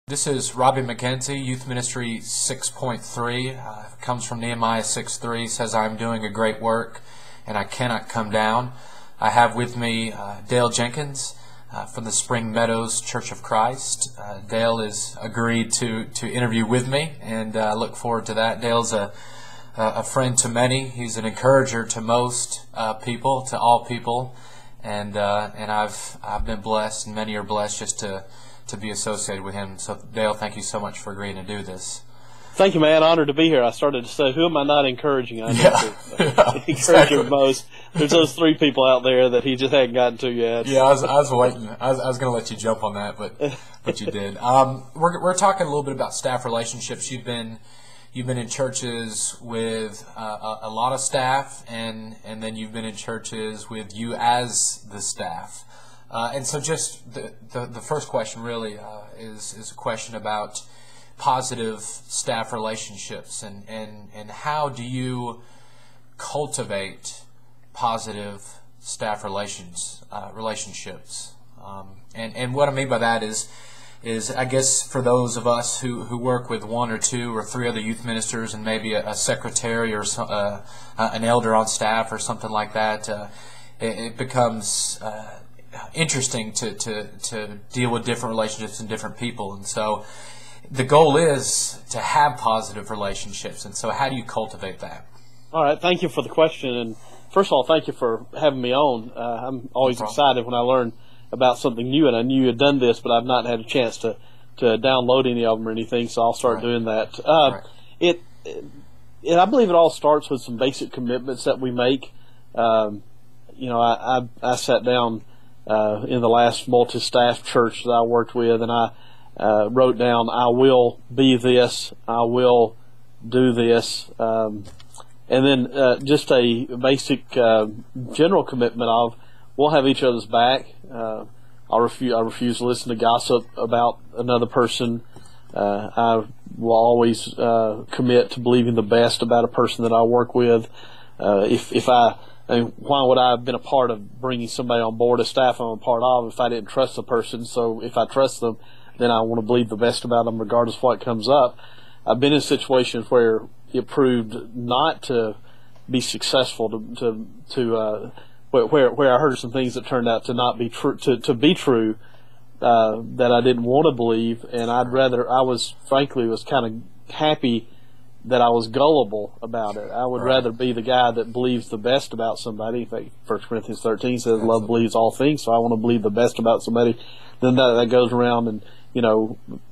This is Robbie McKenzie, Youth Ministry 6.3. Comes from Nehemiah 6.3, says, "I am doing a great work, and I cannot come down." I have with me Dale Jenkins from the Spring Meadows Church of Christ. Dale has agreed to interview with me, and I look forward to that. Dale's a friend to many. He's an encourager to most people, to all people, and I've been blessed, and many are blessed just to be associated with him. So Dale, thank you so much for agreeing to do this. Thank you, man. Honored to be here. I started to say, who am I not encouraging? I Yeah, encourage him most. There's those three people out there that he just hadn't gotten to yet. Yeah, I was waiting. I was going to let you jump on that, but you did. We're talking a little bit about staff relationships. You've been in churches with a lot of staff, and then you've been in churches with you as the staff. And so just the first question really is a question about positive staff relationships, and how do you cultivate positive staff relationships. And what I mean by that is I guess for those of us who work with one or two or three other youth ministers and maybe a secretary or an elder on staff or something like that, it becomes interesting to deal with different relationships and different people. And so the goal is to have positive relationships. And so how do you cultivate that? All right. Thank you for the question. And first of all, thank you for having me on. I'm always excited when I learn about something new, and I knew you had done this, but I've not had a chance to download any of them or anything, so I'll start doing that. I believe it all starts with some basic commitments that we make. I sat down in the last multi-staff church that I worked with, and I wrote down, I will be this, I will do this, and then just a basic general commitment of we'll have each other's back. I refuse to listen to gossip about another person. I will always commit to believing the best about a person that I work with. Why would I have been a part of bringing somebody on board, a staff I'm a part of, if I didn't trust the person? So if I trust them, then I want to believe the best about them regardless of what comes up. I've been in situations where it proved not to be successful, where I heard some things that turned out to not be true, to be true, that I didn't want to believe, and I was kind of happy that I was gullible about it. I would rather be the guy that believes the best about somebody. In fact, 1 Corinthians 13 says, "Love believes all things," so I want to believe the best about somebody. Then that goes around and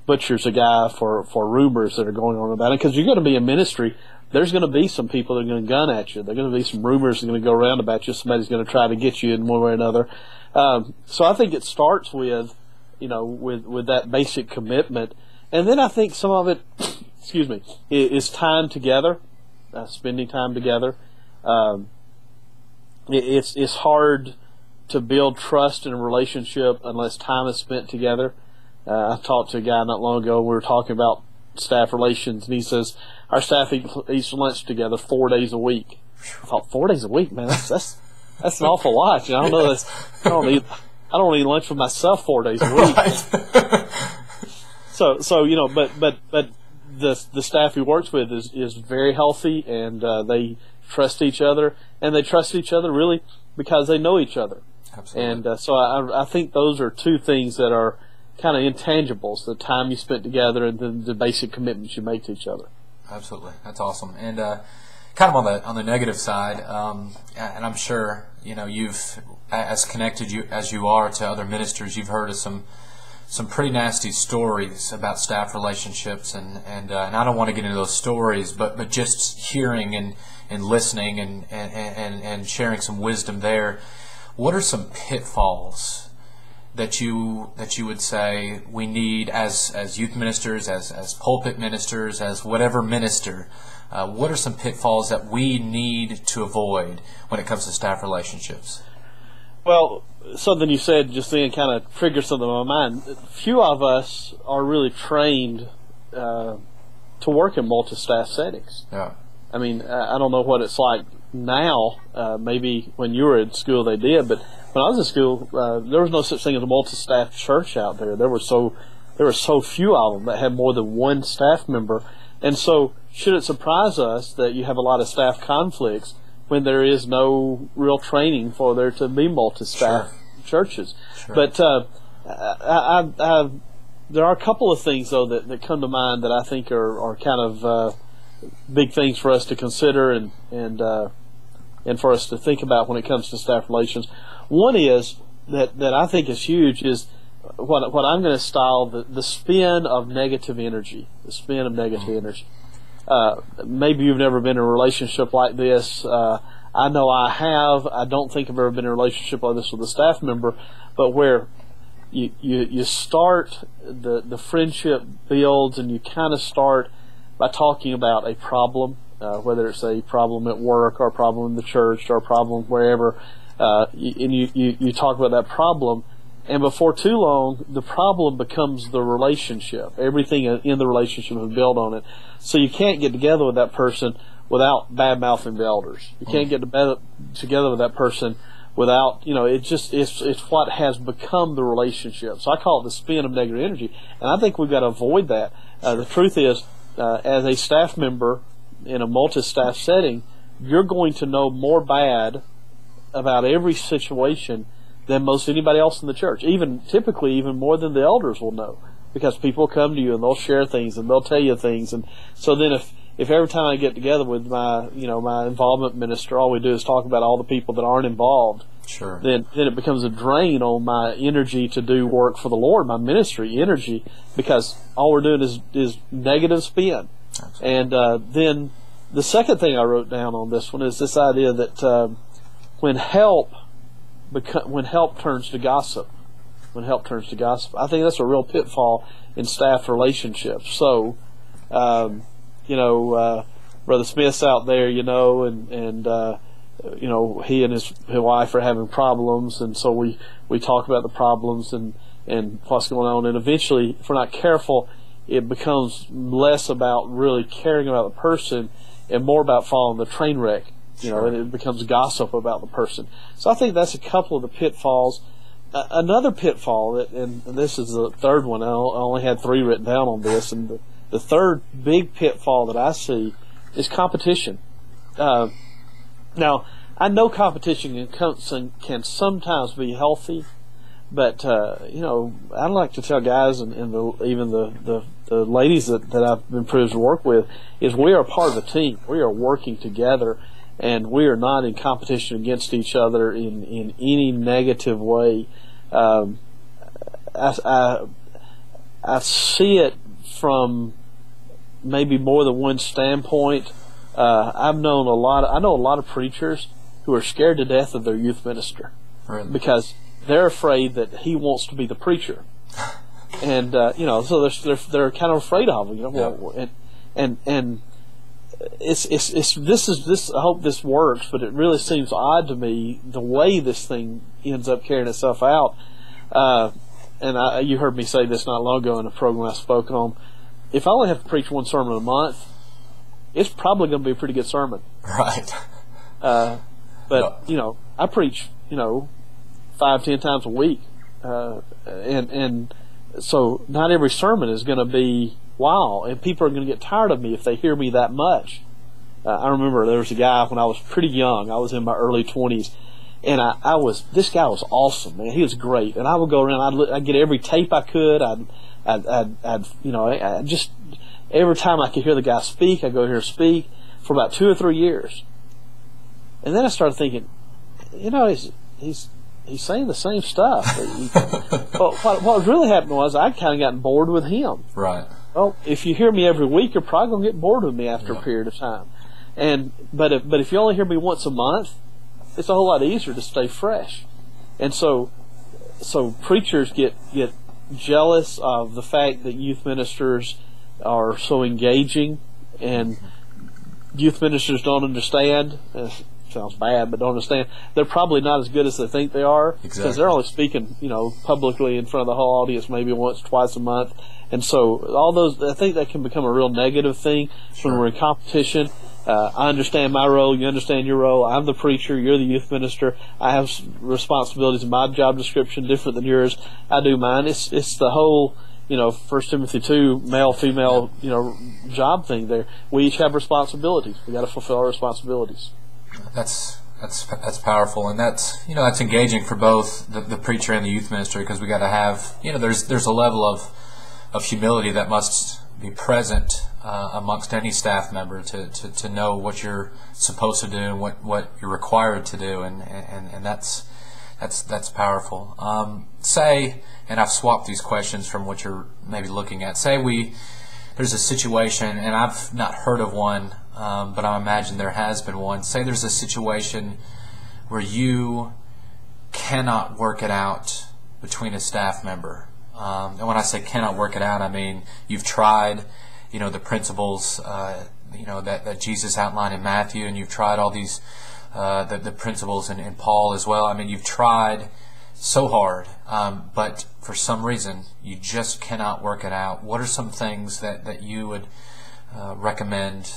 butchers a guy for rumors that are going on about it. Because you're going to be in ministry, there's going to be some people that are going to gun at you. There's going to be some rumors that are going to go around about you. Somebody's going to try to get you in one way or another. So I think it starts with that basic commitment, and then I think some of it, is time together, spending time together. It's hard to build trust in a relationship unless time is spent together. I talked to a guy not long ago. We were talking about staff relations, and he says our staff eats lunch together 4 days a week. I thought, 4 days a week, man, that's an awful lot. I don't know. I don't eat lunch with myself 4 days a week. Right. But the staff he works with is very healthy, and they trust each other, and they trust each other really because they know each other. Absolutely. And so I think those are two things that are kind of intangibles: the time you spent together, and then the basic commitments you make to each other. Absolutely, that's awesome. And kind of on the negative side, and I'm sure you've, as connected as you are to other ministers, you've heard of some pretty nasty stories about staff relationships, and I don't want to get into those stories, but just hearing and listening and sharing some wisdom there. What are some pitfalls that you would say we need as youth ministers, as pulpit ministers, as whatever minister? What are some pitfalls that we need to avoid when it comes to staff relationships? Well, something you said just then kind of triggered something in my mind. Few of us are really trained to work in multi-staff settings. Yeah. I mean, I don't know what it's like now. Maybe when you were in school they did, but when I was in school, there was no such thing as a multi-staff church out there. There were so there were so few of them that had more than one staff member. And so should it surprise us that you have a lot of staff conflicts when there is no real training for there to be multi-staff churches? Sure. But there are a couple of things, though, that come to mind that I think are kind of big things for us to consider and for us to think about when it comes to staff relations. One is that I think is huge is what I'm going to style the spin of negative energy. The spin of negative energy. Maybe you've never been in a relationship like this. I know I have. I don't think I've ever been in a relationship like this with a staff member, but where you start, the friendship builds, and you kind of start by talking about a problem, whether it's a problem at work or a problem in the church or a problem wherever, and you talk about that problem, and before too long, the problem becomes the relationship. Everything in the relationship is built on it. So you can't get together with that person without bad-mouthing the elders. You can't get together with that person without, it's what has become the relationship. So I call it the spin of negative energy, and I think we've got to avoid that. The truth is, as a staff member in a multi-staff setting, you're going to know more bad about every situation than most anybody else in the church, typically even more than the elders will know, because people come to you and they'll share things and they'll tell you things. And so then if every time I get together with my involvement minister, all we do is talk about all the people that aren't involved, sure, then it becomes a drain on my energy to do work for the Lord, my ministry energy, because all we're doing is negative spin. Absolutely. And then the second thing I wrote down on this one is this idea that when help turns to gossip, I think that's a real pitfall in staff relationships. So, Brother Smith's out there, and he and his wife are having problems, and so we talk about the problems and what's going on, and eventually, if we're not careful, it becomes less about really caring about the person and more about following the train wreck. And it becomes gossip about the person. So I think that's a couple of the pitfalls. Another pitfall, and this is the third one. I only had 3 written down on this, and the third big pitfall that I see is competition. Now, I know competition can sometimes be healthy, but I'd like to tell guys and even the ladies that I've been privileged to work with is we are part of a team. We are working together. And we are not in competition against each other in any negative way. I see it from maybe more than one standpoint. I know a lot of preachers who are scared to death of their youth minister, really? Because they're afraid that he wants to be the preacher, and so they're kind of afraid of him. And this. I hope this works, but it really seems odd to me the way this thing ends up carrying itself out. You heard me say this not long ago in a program I spoke on. If I only have to preach one sermon a month, it's probably going to be a pretty good sermon. Right. But I preach 5-10 times a week, and so not every sermon is going to be wow, and people are going to get tired of me if they hear me that much. I remember there was a guy when I was pretty young. I was in my early 20s, and this guy was awesome, man. He was great, and I would go around. I'd get every tape I could. I just every time I could hear the guy speak, I'd go hear him speak for about 2 or 3 years, and then I started thinking, he's saying the same stuff. But what was really happening was I kind of gotten bored with him. Right. Well, if you hear me every week, you're probably going to get bored with me after a period of time. But if you only hear me once a month, it's a whole lot easier to stay fresh. And so preachers get jealous of the fact that youth ministers are so engaging, and youth ministers don't understand. Sounds bad, but don't understand. They're probably not as good as they think they are, because they're only speaking, publicly in front of the whole audience maybe once, twice a month. And so all those, I think that can become a real negative thing when we're in competition. I understand my role, you understand your role. I'm the preacher, you're the youth minister. I have responsibilities in my job description different than yours. I do mine. It's the whole First Timothy 2, male, female, job thing there. We each have responsibilities. We got to fulfill our responsibilities. That's powerful, and that's engaging for both the preacher and the youth minister, because we got to have, there's a level of humility that must be present amongst any staff member to know what you're supposed to do and what you're required to do, and that's powerful. Say, and I've swapped these questions from what you're maybe looking at. Say there's a situation, and I've not heard of one, but I imagine there has been one. Say there's a situation where you cannot work it out between a staff member. And when I say cannot work it out, I mean you've tried, the principles, that Jesus outlined in Matthew, and you've tried all these, the principles in Paul as well. I mean, you've tried so hard, but for some reason you just cannot work it out. What are some things that you would recommend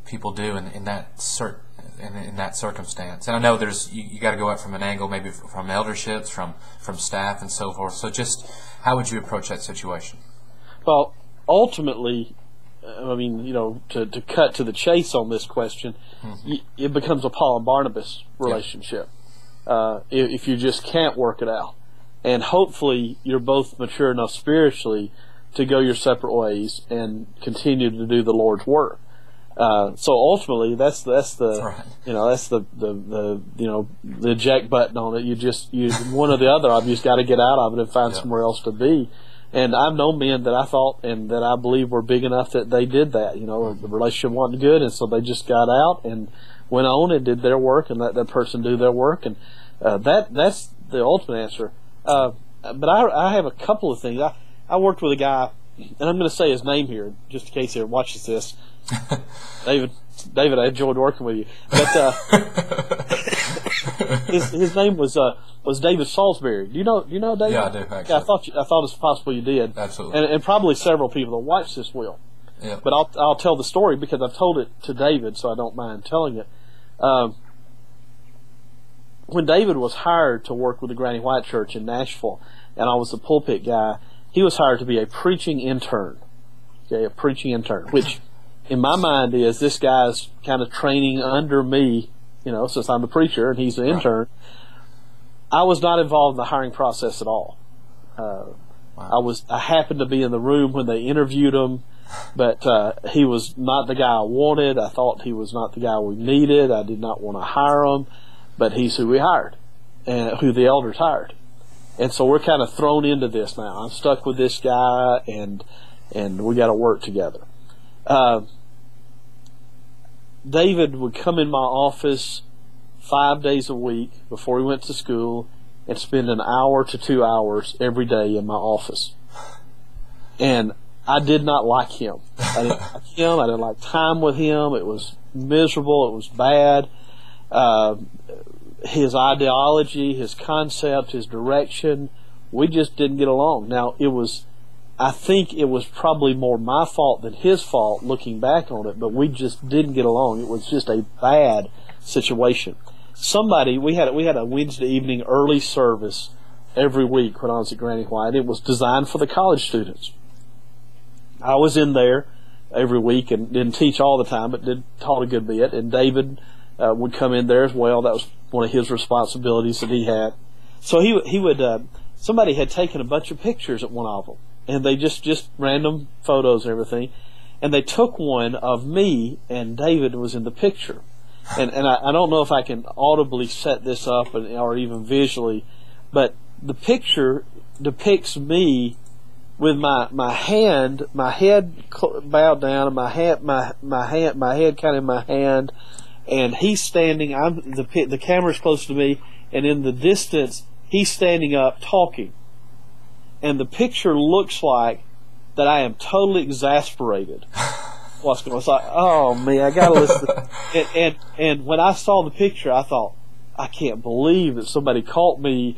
people do in that circumstance? And I know you got to go out from an angle, maybe from elderships, from staff, and so forth. So just how would you approach that situation? Well, ultimately, to cut to the chase on this question, it becomes a Paul and Barnabas relationship. If you just can't work it out, and hopefully you're both mature enough spiritually to go your separate ways and continue to do the Lord's work. So ultimately, that's the right. That's the eject button on it. You one or the other. You just got to get out of it and find somewhere else to be. And I've known men that I thought and that I believe were big enough that they did that. The relationship wasn't good, and so they just got out and went on and did their work and let that person do their work. And that's the ultimate answer. But I have a couple of things. I worked with a guy, and I'm going to say his name here just in case he watches this. David, I enjoyed working with you. But his name was David Salisbury. Do you know David? Yeah, I do, actually. Yeah, I thought it's possible you did. Absolutely. And probably several people that watch this will. Yeah. But I'll tell the story because I've told it to David, so I don't mind telling it. When David was hired to work with the Granny White Church in Nashville, and I was the pulpit guy, he was hired to be a preaching intern. Okay, a preaching intern, which in my mind is this guy's kind of training under me, since I'm the preacher and he's the intern. I was not involved in the hiring process at all. Wow. I happened to be in the room when they interviewed him, but he was not the guy I wanted. I thought he was not the guy we needed. I did not want to hire him, but he's who we hired and who the elders hired. And so we're kind of thrown into this now. I'm stuck with this guy, and we got to work together. David would come in my office 5 days a week before he went to school and spend an hour to 2 hours every day in my office. And I did not like him. I didn't like him. I didn't like time with him. It was miserable. It was bad. His ideology, his concept, his direction, we just didn't get along. Now, I think it was probably more my fault than his fault looking back on it, but we just didn't get along. It was just a bad situation. We had a Wednesday evening early service every week when I was at Granny White. It was designed for the college students. I was in there every week and didn't teach all the time, but taught a good bit. And David would come in there as well. That was one of his responsibilities that he had. So he would. Somebody had taken a bunch of pictures at one of them. And they just random photos and everything. And they took one of me, and David was in the picture. And I don't know if I can audibly set this up or even visually, but the picture depicts me with my head bowed down, and my head kind of in my hand, and he's standing. The camera's close to me, and in the distance, he's standing up talking. And the picture looks like that I am totally exasperated. What's going on? It's like, oh man, I gotta listen. And when I saw the picture, I thought, I can't believe that somebody caught me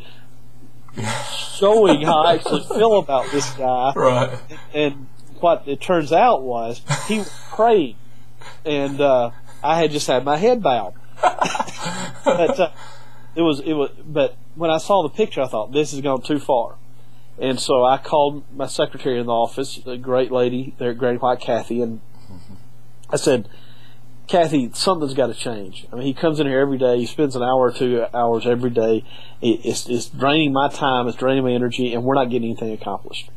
showing how I actually feel about this guy. Right. And what it turns out was he was praying, and I had just had my head bowed. But But when I saw the picture, I thought, this has gone too far. And so I called my secretary in the office, a great lady there at Granny White, Kathy, and I said, Kathy, something's got to change. I mean, he comes in here every day. He spends an hour or 2 hours every day. It's draining my time. It's draining my energy, and we're not getting anything accomplished.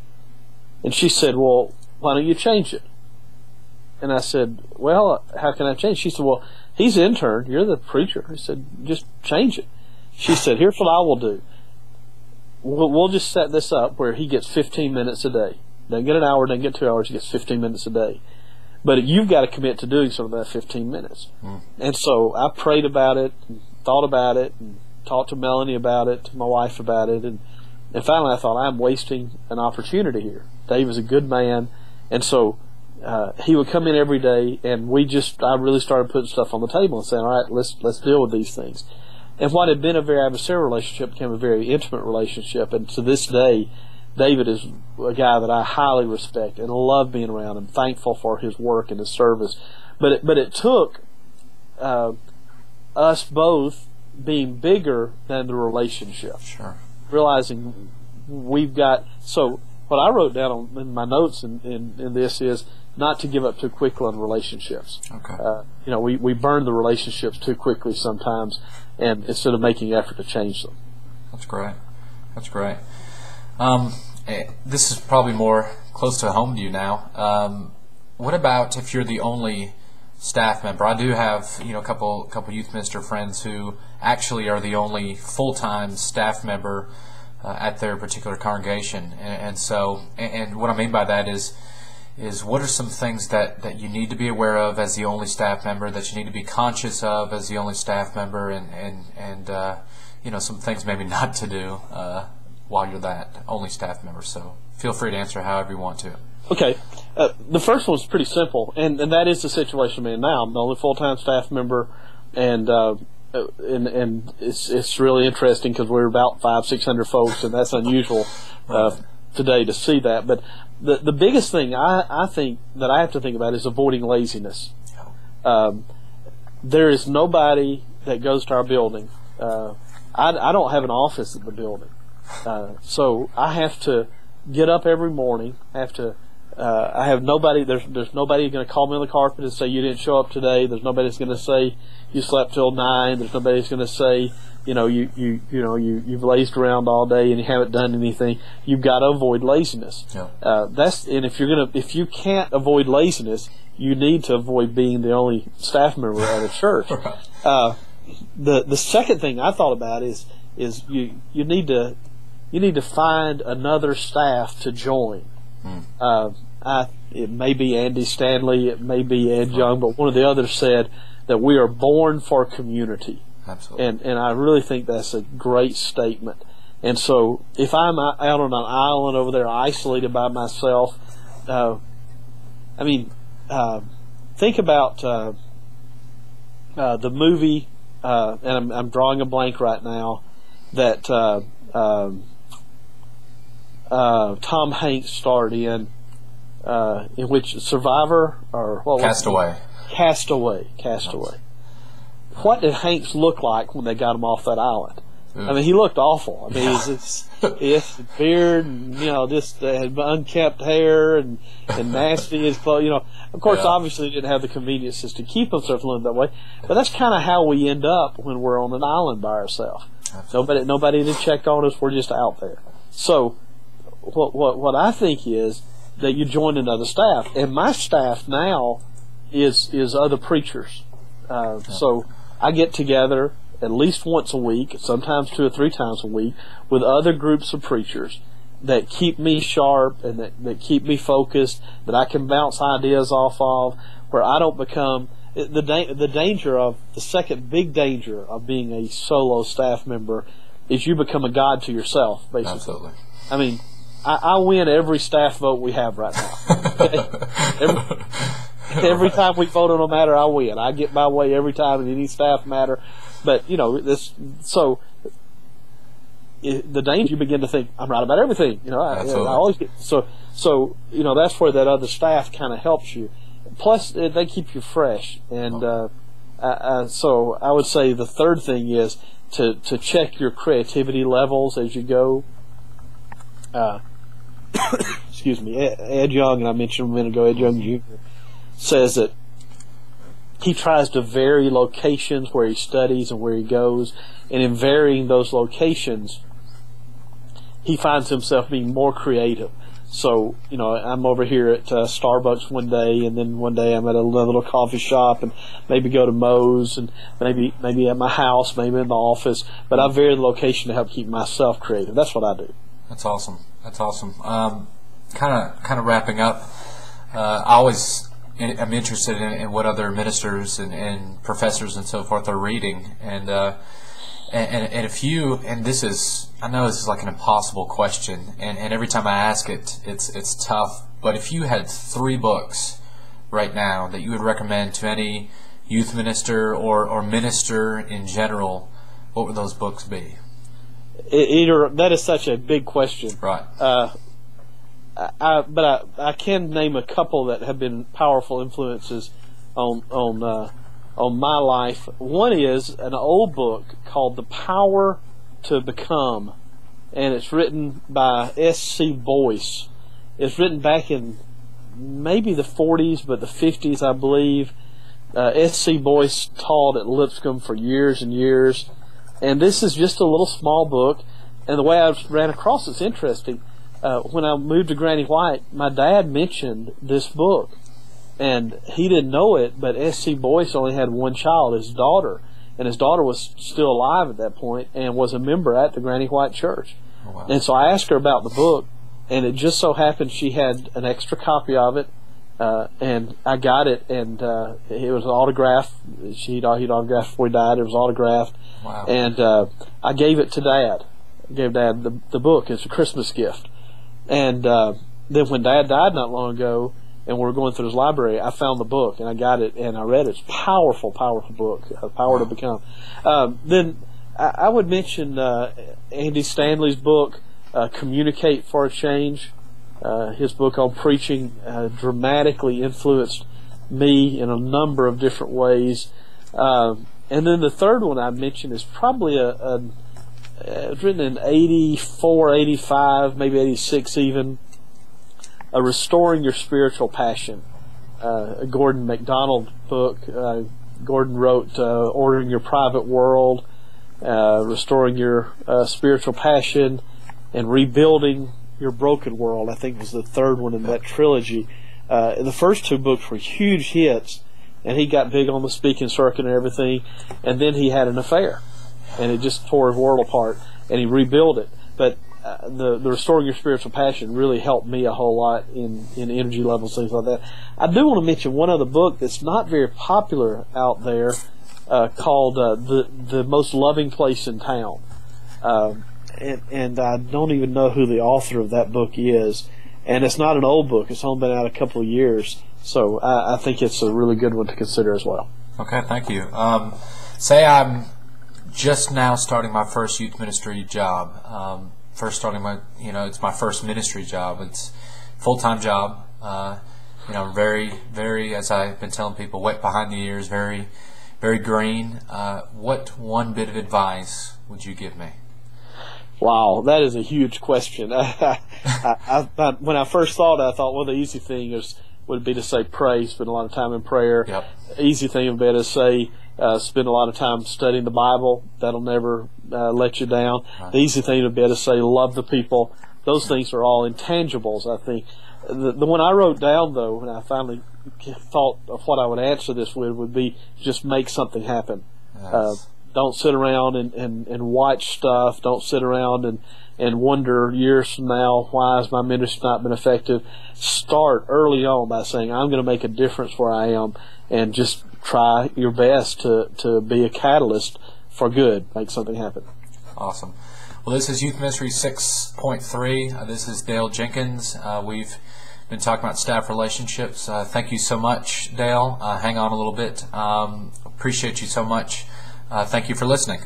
And she said, well, why don't you change it? And I said, well, how can I change? She said, well, he's the intern. You're the preacher. I said, just change it. She said, here's what I will do. We'll just set this up where he gets 15 minutes a day. Doesn't get an hour, doesn't get 2 hours. He gets 15 minutes a day. But you've got to commit to doing something about 15 minutes. And so I prayed about it, and thought about it, and talked to Melanie about it, to my wife about it, and finally I thought, I'm wasting an opportunity here. Dave is a good man, and so he would come in every day, and I really started putting stuff on the table and saying, all right, let's deal with these things. And what had been a very adversarial relationship became a very intimate relationship, and to this day, David is a guy that I highly respect and love being around. I'm thankful for his work and his service. But it took us both being bigger than the relationship. Sure. Realizing we've got... So what I wrote down in my notes in this is not to give up too quickly on relationships. Okay. We burn the relationships too quickly sometimes, and instead of making effort to change them. That's great. That's great. This is probably more close to home to you now. What about if you're the only staff member? I do have a couple youth minister friends who actually are the only full-time staff member at their particular congregation, and what I mean by that is what are some things that you need to be aware of as the only staff member, that you need to be conscious of as the only staff member, and some things maybe not to do while you're that only staff member. So feel free to answer however you want to. Okay. The first one's pretty simple, and that is the situation I'm in now. I'm the only full-time staff member, and it's really interesting because we're about 500-600 folks, and that's unusual today to see that. But the biggest thing I think that I have to think about is avoiding laziness. There is nobody that goes to our building. I don't have an office at the building. So I have to get up every morning. I have nobody. There's nobody going to call me on the carpet and say you didn't show up today. There's nobody that's going to say you slept till 9. There's nobody that's going to say you've lazed around all day and you haven't done anything. You've got to avoid laziness. Yeah. And if you can't avoid laziness, you need to avoid being the only staff member at a church. The second thing I thought about is you need to find another staff to join. It may be Andy Stanley, it may be Ed Young, but one of the others said that we are born for community. Absolutely. And I really think that's a great statement. And so if I'm out on an island over there isolated by myself, think about the movie, and I'm drawing a blank right now, that Tom Hanks starred in which Survivor, or what was it? Castaway. What did Hanks look like when they got him off that island? I mean, he looked awful. I mean, his beard, and just had unkempt hair and nasty as clothes. Of course, obviously, he didn't have the conveniences to keep himself living that way. But that's kind of how we end up when we're on an island by ourselves. Nobody to check on us. We're just out there. So, what I think is that you join another staff, and my staff now is other preachers. So I get together at least once a week, sometimes 2 or 3 times a week, with other groups of preachers that keep me sharp and that keep me focused, that I can bounce ideas off of, where I don't become the second big danger of being a solo staff member is you become a god to yourself, basically. Absolutely. I mean, I win every staff vote we have right now. Every time we vote on a matter, I win. I get my way every time in any staff matter. But the danger, you begin to think I'm right about everything. I always get so that's where that other staff kind of helps you. Plus, they keep you fresh. And so I would say the third thing is to check your creativity levels as you go. excuse me, Ed Young, and I mentioned a minute ago, Ed Young Jr., says that he tries to vary locations where he studies and where he goes, and in varying those locations, he finds himself being more creative. So, I'm over here at Starbucks one day, and then one day I'm at another little coffee shop, and maybe go to Moe's, and maybe at my house, maybe in the office. But I vary the location to help keep myself creative. That's what I do. That's awesome. That's awesome. Kind of wrapping up. I'm interested in what other ministers and professors and so forth are reading, and if you, and I know this is like an impossible question, and every time I ask it, it's tough. But if you had 3 books right now that you would recommend to any youth minister or minister in general, what would those books be? That is such a big question. Right. But I can name a couple that have been powerful influences on my life. One is an old book called The Power to Become, and it's written by S.C. Boyce. It's written back in maybe the 40s, but the 50s, I believe. S.C. Boyce taught at Lipscomb for years and years, and this is just a little small book, and the way I ran across it's interesting. When I moved to Granny White, my dad mentioned this book, and he didn't know it, but S.C. Boyce only had one child, his daughter, and his daughter was still alive at that point and was a member at the Granny White Church. Oh, wow. And so I asked her about the book, and it just so happened she had an extra copy of it, and I got it, and it was autographed. He'd autographed before he died. It was autographed. Wow. And I gave it to Dad. I gave Dad the book. It's a Christmas gift. And then when Dad died not long ago, and we were going through his library, I found the book, and I got it, and I read it. It's a powerful, powerful book, Power to Become. Then I would mention Andy Stanley's book, Communicate for a Change. His book on preaching dramatically influenced me in a number of different ways. And then the third one I mentioned is probably it was written in 84, 85, maybe 86 even, Restoring Your Spiritual Passion, a Gordon MacDonald book. Gordon wrote Ordering Your Private World, Restoring Your Spiritual Passion, and Rebuilding Your Broken World, I think was the third one in that trilogy. The first 2 books were huge hits, and he got big on the speaking circuit and everything, and then he had an affair, and it just tore his world apart, and he rebuilt it. But the Restoring Your Spiritual Passion really helped me a whole lot in energy levels, things like that. I do want to mention one other book that's not very popular out there, called The Most Loving Place in Town. And I don't even know who the author of that book is. And it's not an old book. It's only been out a couple of years. So I think it's a really good one to consider as well. Okay, thank you. Say I'm just now starting my first youth ministry job. It's my first ministry job. It's a full-time job. Very, very, as I've been telling people, wet behind the ears, very, very green. What one bit of advice would you give me? Wow, that is a huge question. When I first thought it, I thought, well, the easy thing would be to say pray, spend a lot of time in prayer. Yep. Easy thing would be to say spend a lot of time studying the Bible. That'll never let you down. Right. The easy thing would be to say love the people. Those things are all intangibles, I think. The one I wrote down, though, when I finally thought of what I would answer this with, would be just make something happen. Yes. Don't sit around and watch stuff. Don't sit around and wonder years from now, why has my ministry not been effective? Start early on by saying, I'm going to make a difference where I am, and just try your best to be a catalyst for good, make something happen. Awesome. Well, this is Youth Ministry 6.3. This is Dale Jenkins. We've been talking about staff relationships. Thank you so much, Dale. Hang on a little bit. Appreciate you so much. Thank you for listening.